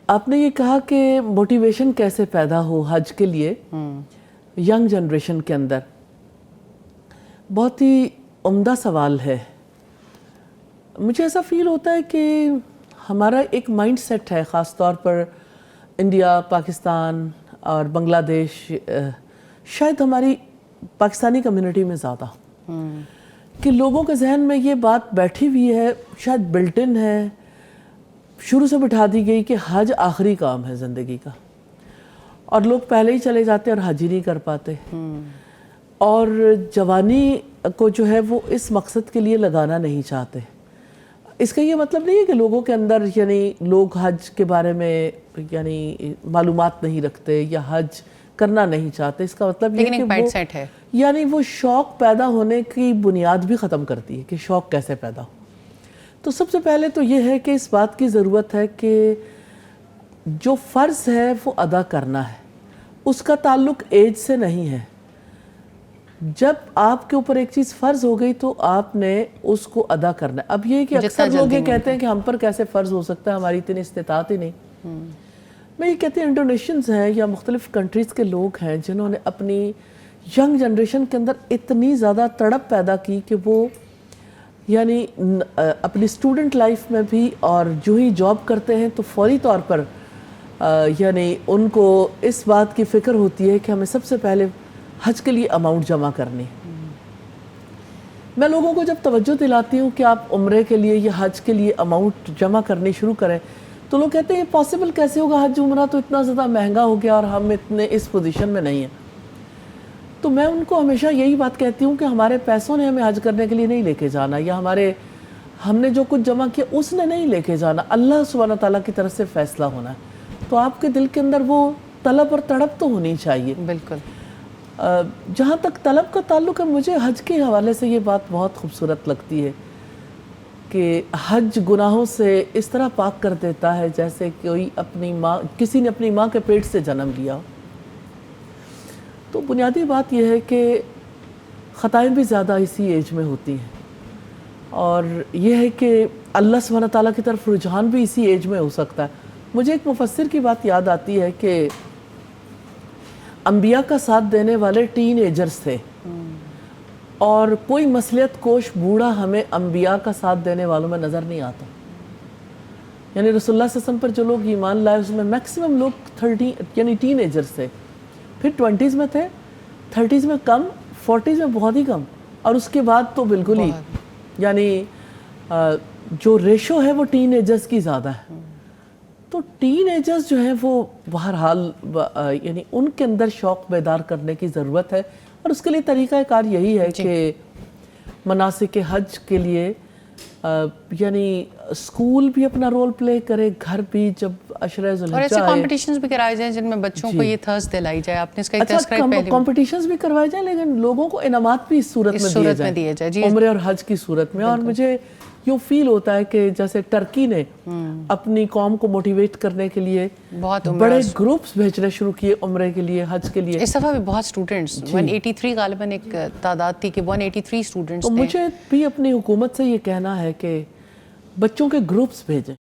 آپ نے یہ کہا کہ موٹیویشن کیسے پیدا ہو حج کے لیے ینگ جنریشن کے اندر، بہت ہی عمدہ سوال ہے۔ مجھے ایسا فیل ہوتا ہے کہ ہمارا ایک مائنڈ سیٹ ہے، خاص طور پر انڈیا، پاکستان اور بنگلہ دیش، شاید ہماری پاکستانی کمیونٹی میں زیادہ، کہ لوگوں کے ذہن میں یہ بات بیٹھی ہوئی ہے، شاید بلٹ ان ہے، شروع سے بٹھا دی گئی کہ حج آخری کام ہے زندگی کا، اور لوگ پہلے ہی چلے جاتے اور حج ہی نہیں کر پاتے، اور جوانی کو جو ہے وہ اس مقصد کے لیے لگانا نہیں چاہتے۔ اس کا یہ مطلب نہیں ہے کہ لوگوں کے اندر یعنی لوگ حج کے بارے میں یعنی معلومات نہیں رکھتے یا حج کرنا نہیں چاہتے۔ اس کا مطلب یہ کہ وہ یعنی وہ شوق پیدا ہونے کی بنیاد بھی ختم کرتی ہے کہ شوق کیسے پیدا ہو۔ تو سب سے پہلے تو یہ ہے کہ اس بات کی ضرورت ہے کہ جو فرض ہے وہ ادا کرنا ہے، اس کا تعلق ایج سے نہیں ہے۔ جب آپ کے اوپر ایک چیز فرض ہو گئی تو آپ نے اس کو ادا کرنا ہے۔ اب یہ کہ اکثر لوگ یہ کہتے ہیں کہ ہم پر کیسے فرض ہو سکتا ہے، ہماری اتنی استطاعت ہی نہیں۔ میں یہ کہتی ہوں انڈونیشینز ہیں یا مختلف کنٹریز کے لوگ ہیں جنہوں نے اپنی ینگ جنریشن کے اندر اتنی زیادہ تڑپ پیدا کی کہ وہ یعنی اپنی اسٹوڈنٹ لائف میں بھی اور جو ہی جاب کرتے ہیں تو فوری طور پر یعنی ان کو اس بات کی فکر ہوتی ہے کہ ہمیں سب سے پہلے حج کے لیے اماؤنٹ جمع کرنی۔ میں لوگوں کو جب توجہ دلاتی ہوں کہ آپ عمرے کے لیے یا حج کے لیے اماؤنٹ جمع کرنی شروع کریں تو لوگ کہتے ہیں یہ پاسبل کیسے ہوگا، حج عمرہ تو اتنا زیادہ مہنگا ہو گیا اور ہم اتنے اس پوزیشن میں نہیں ہیں۔ تو میں ان کو ہمیشہ یہی بات کہتی ہوں کہ ہمارے پیسوں نے ہمیں حج کرنے کے لیے نہیں لے کے جانا، یا ہم نے جو کچھ جمع کیا اس نے نہیں لے کے جانا، اللہ سبحانہ تعالیٰ کی طرف سے فیصلہ ہونا ہے۔ تو آپ کے دل کے اندر وہ طلب اور تڑپ تو ہونی چاہیے۔ بالکل۔ جہاں تک طلب کا تعلق ہے، مجھے حج کے حوالے سے یہ بات بہت خوبصورت لگتی ہے کہ حج گناہوں سے اس طرح پاک کر دیتا ہے جیسے کوئی کسی نے اپنی ماں کے پیٹ سے جنم لیا ہو۔ تو بنیادی بات یہ ہے کہ خطائیں بھی زیادہ اسی ایج میں ہوتی ہیں، اور یہ ہے کہ اللہ سبحانہ تعالیٰ کی طرف رجحان بھی اسی ایج میں ہو سکتا ہے۔ مجھے ایک مفسر کی بات یاد آتی ہے کہ انبیاء کا ساتھ دینے والے ٹین ایجرز تھے، اور کوئی مصلحت کوش بوڑھا ہمیں انبیاء کا ساتھ دینے والوں میں نظر نہیں آتا۔ یعنی رسول اللہ صلی اللہ علیہ وسلم پر جو لوگ ایمان لائے اس میں میکسیمم لوگ 30 یعنی ٹین ایجرز تھے، پھر 20s میں تھے، 30s میں کم، 40s میں بہت ہی کم، اور اس کے بعد تو بالکل ہی یعنی جو ریشو ہے وہ ٹین ایجرز کی زیادہ ہے۔ تو ٹین ایجرز جو ہیں وہ بہرحال یعنی ان کے اندر شوق بیدار کرنے کی ضرورت ہے، اور اس کے لیے طریقہ کار یہی ہے کہ مناسک حج کے لیے یعنی اسکول بھی اپنا رول پلے کرے، گھر بھی جب عشرہ ذوالحجہ اور ایسے کمپٹیشنز بھی کرائے جائیں جن میں بچوں کو یہ تھرس دلائی جائے۔ آپ نے اس کا ایک تذکرہ پہلے کمپٹیشنز بھی کروائے جائیں، لیکن لوگوں کو انعامات بھی اس صورت میں دیے جائیں، عمرے اور حج کی صورت میں۔ اور مجھے یوں فیل ہوتا ہے کہ جیسے ٹرکی نے اپنی قوم کو موٹیویٹ کرنے کے لیے بڑے گروپس بھیجنے شروع کیے عمرے کے لیے، حج کے لیے۔ اس دفعہ بھی بہت اسٹوڈنٹس 183 غالباً ایک تعداد تھی کہ 183 اسٹوڈنٹس تو مجھے بھی اپنی حکومت سے یہ کہنا ہے کہ بچوں کے گروپس بھیجیں۔